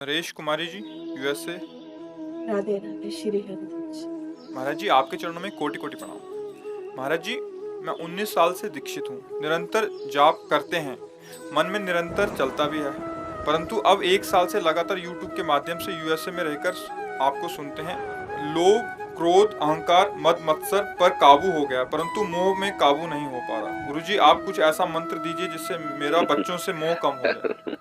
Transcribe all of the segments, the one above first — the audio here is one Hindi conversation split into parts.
नरेश कुमारी जी, यूएसए। राधे राधे श्री हरिवंश। महाराज जी, आपके चरणों में कोटि कोटि प्रणाम। महाराज जी, मैं 19 साल से दीक्षित हूँ। निरंतर जाप करते हैं, मन में निरंतर चलता भी है, परंतु अब 1 साल से लगातार यूट्यूब के माध्यम से यूएसए में रहकर आपको सुनते हैं। लोभ, क्रोध, अहंकार, मद मत्सर पर काबू हो गया, परंतु मोह में काबू नहीं हो पा रहा। गुरुजी, आप कुछ ऐसा मंत्र दीजिए जिससे मेरा बच्चों से मोह कम हो जाए।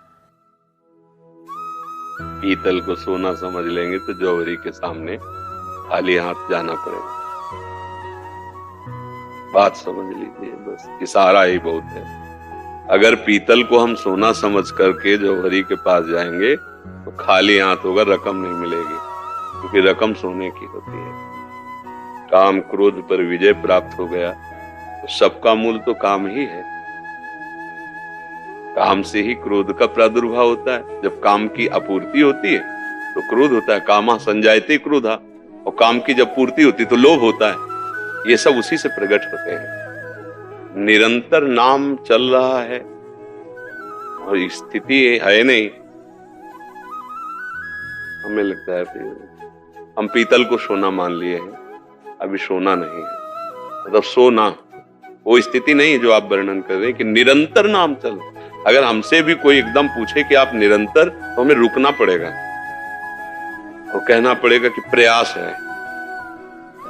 पीतल को सोना समझ लेंगे तो जौहरी के सामने खाली हाथ जाना पड़ेगा। बात समझ लीजिए, बस इशारा ही बहुत है। अगर पीतल को हम सोना समझ करके जौहरी के पास जाएंगे तो खाली हाथ होगा, रकम नहीं मिलेगी, क्योंकि रकम सोने की होती है। काम क्रोध पर विजय प्राप्त हो गया तो सबका मूल तो काम ही है। काम से ही क्रोध का प्रादुर्भाव होता है। जब काम की आपूर्ति होती है तो क्रोध होता है। कामा संजायते क्रोधा, और काम की जब पूर्ति होती तो लोभ होता है। ये सब उसी से प्रकट होते हैं। निरंतर नाम चल रहा है और स्थिति है नहीं। हमें लगता है हम पीतल को सोना मान लिए हैं, अभी सोना नहीं है। मतलब सोना वो स्थिति नहीं है जो आप वर्णन कर रहे हैं कि निरंतर नाम चल। अगर हमसे भी कोई एकदम पूछे कि आप निरंतर, तो हमें रुकना पड़ेगा और कहना पड़ेगा कि प्रयास है।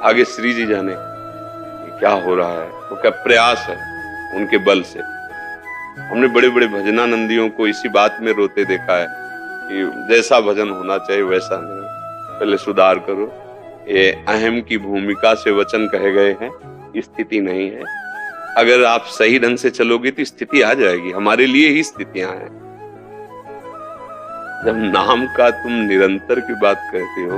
आगे श्री जी जाने कि क्या हो रहा है, वो क्या प्रयास है उनके बल से। हमने बड़े बड़े भजनानंदियों को इसी बात में रोते देखा है कि जैसा भजन होना चाहिए वैसा नहीं, पहले सुधार करो। ये अहम की भूमिका से वचन कहे गए हैं, स्थिति नहीं है। अगर आप सही ढंग से चलोगे तो स्थिति आ जाएगी। हमारे लिए ही स्थितियां हैं। जब नाम का तुम निरंतर की बात कहते हो,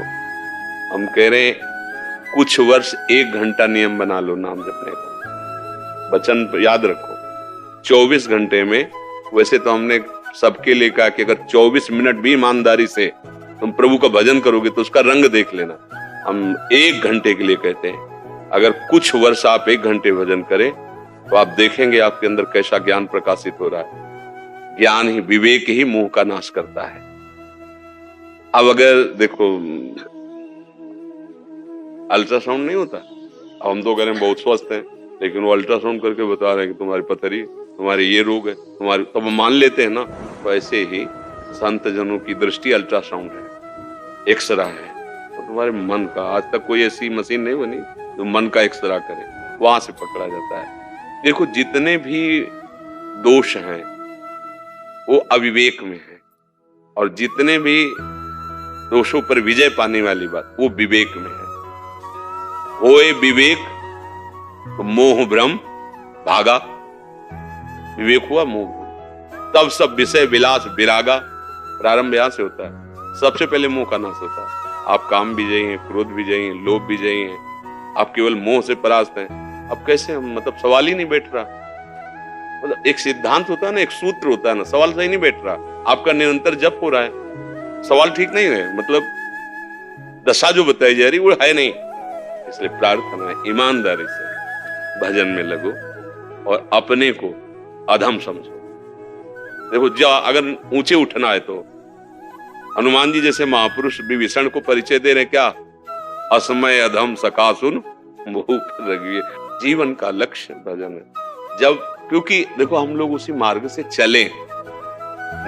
हम कह रहे हैं कुछ वर्ष 1 घंटा नियम बना लो नाम जपने का। वचन याद रखो, 24 घंटे में। वैसे तो हमने सबके लिए कहा कि अगर 24 मिनट भी ईमानदारी से तुम प्रभु का भजन करोगे तो उसका रंग देख लेना। हम 1 घंटे के लिए कहते हैं। अगर कुछ वर्ष आप 1 घंटे भजन करें तो आप देखेंगे आपके अंदर कैसा ज्ञान प्रकाशित हो रहा है। ज्ञान ही, विवेक ही मोह का नाश करता है। अब अगर देखो, अल्ट्रासाउंड नहीं होता, अब हम तो कह रहे हैं बहुत स्वस्थ हैं, लेकिन वो अल्ट्रासाउंड करके बता रहे हैं कि तुम्हारी पथरी, तुम्हारे ये रोग है, तुम्हारे, तब हम मान लेते हैं ना। तो ऐसे ही संत जनों की दृष्टि अल्ट्रासाउंड है, एक्सरा है। तो तुम्हारे मन का, आज तक कोई ऐसी मशीन नहीं बनी जो मन का एक्सरा करे, वहां से पकड़ा जाता है। देखो, जितने भी दोष हैं वो अविवेक में है, और जितने भी दोषों पर विजय पाने वाली बात वो विवेक में है। होए विवेक तो मोह भ्रम भागा। विवेक हुआ मोह, तब सब विषय विलास विरागा। प्रारंभ यहां से होता है। सबसे पहले मोह का नाश होता है। आप काम विजयी हैं, क्रोध विजयी हैं, लोभ विजयी हैं, आप केवल मोह से परास्त हैं। अब कैसे, मतलब सवाल ही नहीं बैठ रहा। मतलब एक सिद्धांत होता है ना, एक सूत्र होता है ना, सवाल सही नहीं बैठ रहा। आपका निरंतर जप हो रहा है, सवाल ठीक नहीं है, मतलब दशा जो बताई जा रही वो है नहीं। इसलिए प्रार्थना है, ईमानदारी से भजन में लगो और अपने को अधम समझो। देखो, अगर ऊंचे उठना है तो हनुमान जी जैसे महापुरुष विभीषण को परिचय दे रहे, क्या असमय अधम सकासुन मुख रघुवीर। जीवन का लक्ष्य भजन है। जब, क्योंकि देखो हम लोग उसी मार्ग से चले,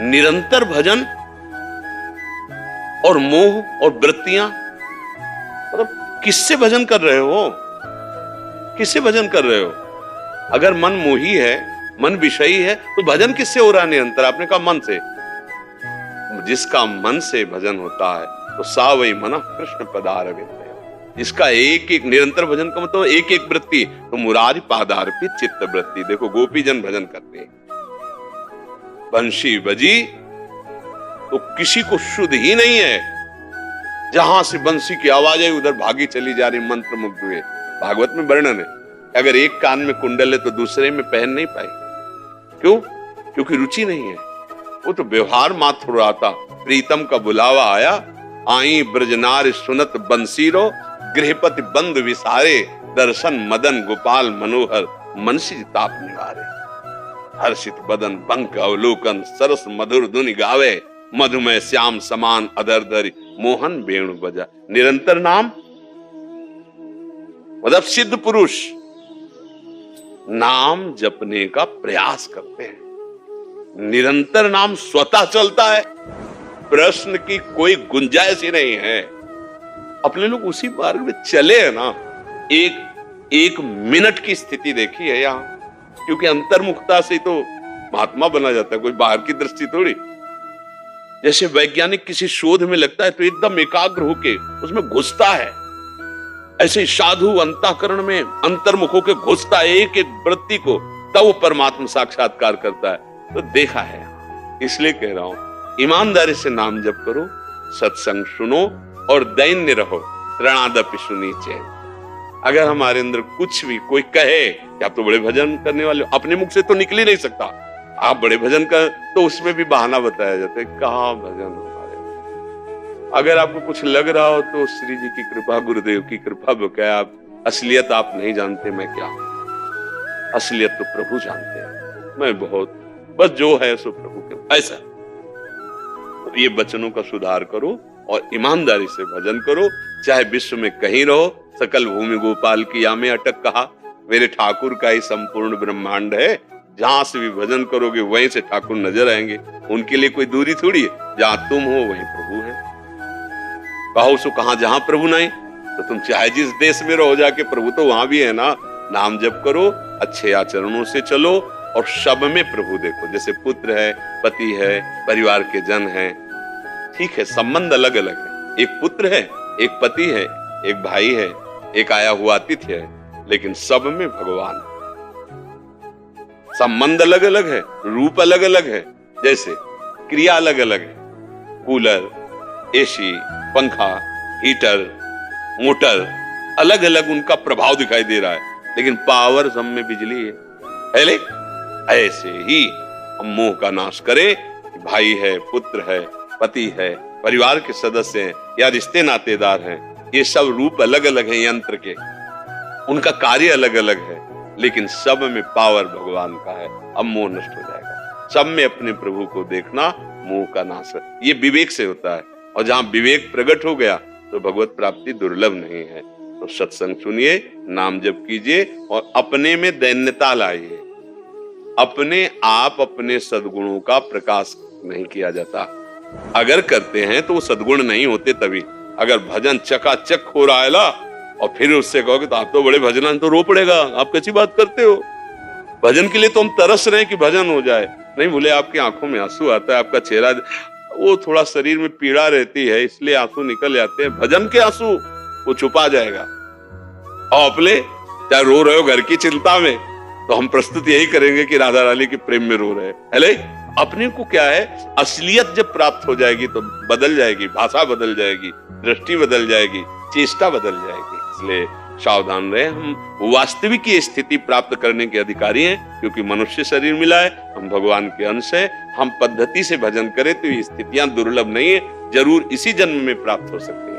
निरंतर भजन और मोह और वृत्तियां, मतलब किससे भजन कर रहे हो, किससे भजन कर रहे हो? अगर मन मोही है, मन विषयी है, तो भजन किससे हो रहा है निरंतर? आपने कहा मन से। जिसका मन से भजन होता है तो सा वही मना कृष्ण पदारविंद। जिसका एक एक निरंतर भजन का मतलब एक एक वृत्ति, तो मुरारी पादार्पित चित्त वृत्ति। देखो, गोपी जन भजन करते हैं, बंशी बजी तो किसी को शुद्ध ही नहीं है। जहां से बंसी की आवाज है उधर भागी चली जा रही, मंत्र मुग्ध हुए। भागवत में वर्णन है, अगर एक कान में कुंडल है तो दूसरे में पहन नहीं पाई। क्यों? क्योंकि रुचि नहीं है। वो तो व्यवहार मात्र हो रहा था। प्रीतम का बुलावा आया, आई ब्रजनार सुनत बंसीरो, गृहपति बंद विसारे, दर्शन मदन गोपाल मनोहर, मनसी ताप निवारे। हर्षित बदन पंख अवलोकन, सरस मधुर धुनि गावे, मधुमय श्याम समान अधर धरि मोहन वेणु बजा। निरंतर नाम मतलब सिद्ध पुरुष नाम जपने का प्रयास करते हैं। निरंतर नाम स्वतः चलता है, प्रश्न की कोई गुंजाइश ही नहीं है। अपने लोग उसी मार्ग में चले हैं ना। एक मिनट की स्थिति देखी है यहां, क्योंकि अंतर्मुखता से तो महात्मा बना जाता है, कोई बाहर की दृष्टि थोड़ी। जैसे वैज्ञानिक किसी शोध में लगता है तो एकदम एकाग्र होके उसमें घुसता है, ऐसे ही साधु अंतःकरण में अंतर्मुख होके घुसता है एक एक वृत्ति को, तब वो परमात्मा साक्षात्कार करता है। तो देखा है, इसलिए कह रहा हूं ईमानदारी से नाम जप करो, सत्संग सुनो और दैन्य रहो। त्रणादपि सुनीचे। अगर हमारे अंदर कुछ भी कोई कहे कि आप तो बड़े भजन करने वाले हो, अपने मुख से तो निकल ही नहीं सकता, आप बड़े भजन कर, तो उसमें भी बहाना बताया जाता है, कहाँ भजन हमारे। अगर आपको कुछ लग रहा हो तो श्री जी की कृपा, गुरुदेव की कृपा बकाया। आप असलियत आप नहीं जानते, मैं क्या, असलियत तो प्रभु जानते हैं। मैं बहुत बस जो है सो प्रभु के ऐसा। तो ये वचनों का सुधार करो और ईमानदारी से भजन करो, चाहे विश्व में कहीं रहो। सकल भूमि गोपाल की या में अटक कहा, मेरे ठाकुर का ही संपूर्ण ब्रह्मांड है। जहां से भी भजन करोगे वहीं से ठाकुर नजर आएंगे। उनके लिए कोई दूरी थोड़ी है, जहां तुम हो वहीं प्रभु है। कहो सो कहां जहां प्रभु नहीं, तो तुम चाहे जिस देश में रहो जाके, प्रभु तो वहां भी है ना। नाम जप करो, अच्छे आचरणों से चलो और सब में प्रभु देखो। जैसे पुत्र है, पति है, परिवार के जन हैं, ठीक है, संबंध अलग अलग है। एक पुत्र है, एक पति है, एक भाई है, एक आया हुआ अतिथि है, लेकिन सब में भगवान है। संबंध अलग अलग है, रूप अलग अलग है, जैसे क्रिया अलग अलग है। कूलर, एसी, पंखा, हीटर, मोटर, अलग अलग उनका प्रभाव दिखाई दे रहा है, लेकिन पावर सब में बिजली है। ऐसे ही हम मोह का नाश करें। भाई है, पुत्र है, पति है, परिवार के सदस्य हैं या रिश्ते नातेदार हैं, ये सब रूप अलग अलग हैं यंत्र के, उनका कार्य अलग अलग है, लेकिन सब में पावर भगवान का है। अब मोह नष्ट हो जाएगा। सब में अपने प्रभु को देखना मोह का नाश है। ये विवेक से होता है, और जहां विवेक प्रकट हो गया तो भगवत प्राप्ति दुर्लभ नहीं है। तो सत्संग सुनिए, नाम जप कीजिए और अपने में दैन्यता लाइए। अपने आप अपने सद्गुणों का प्रकाश नहीं किया जाता। अगर करते हैं तो वो सद्गुण नहीं होते। तभी अगर भजन चकाचक हो रहा है ना, और फिर उससे कहोगे तो आप तो बड़े भजन, तो रो पड़ेगा, आप कैसी बात करते हो। भजन के लिए तो हम तरस रहे हैं कि भजन हो जाए। नहीं बोले, आपकी आंखों में आंसू आता है, आपका चेहरा, वो थोड़ा शरीर में पीड़ा रहती है, इसलिए आंसू निकल जाते हैं। भजन के आंसू वो छुपा जाएगा। और अपने चाहे रो रहे हो घर की चिंता में, तो हम प्रस्तुत यही करेंगे कि राधा रानी के प्रेम में रो रहे हैं। अपने को क्या है, असलियत जब प्राप्त हो जाएगी तो बदल जाएगी, भाषा बदल जाएगी, दृष्टि बदल जाएगी, चेष्टा बदल जाएगी। इसलिए सावधान रहे। हम वास्तविक ये स्थिति प्राप्त करने के अधिकारी हैं, क्योंकि मनुष्य शरीर मिला है, हम भगवान के अंश हैं। हम पद्धति से भजन करें तो ये स्थितियां दुर्लभ नहीं है, जरूर इसी जन्म में प्राप्त हो सकती है।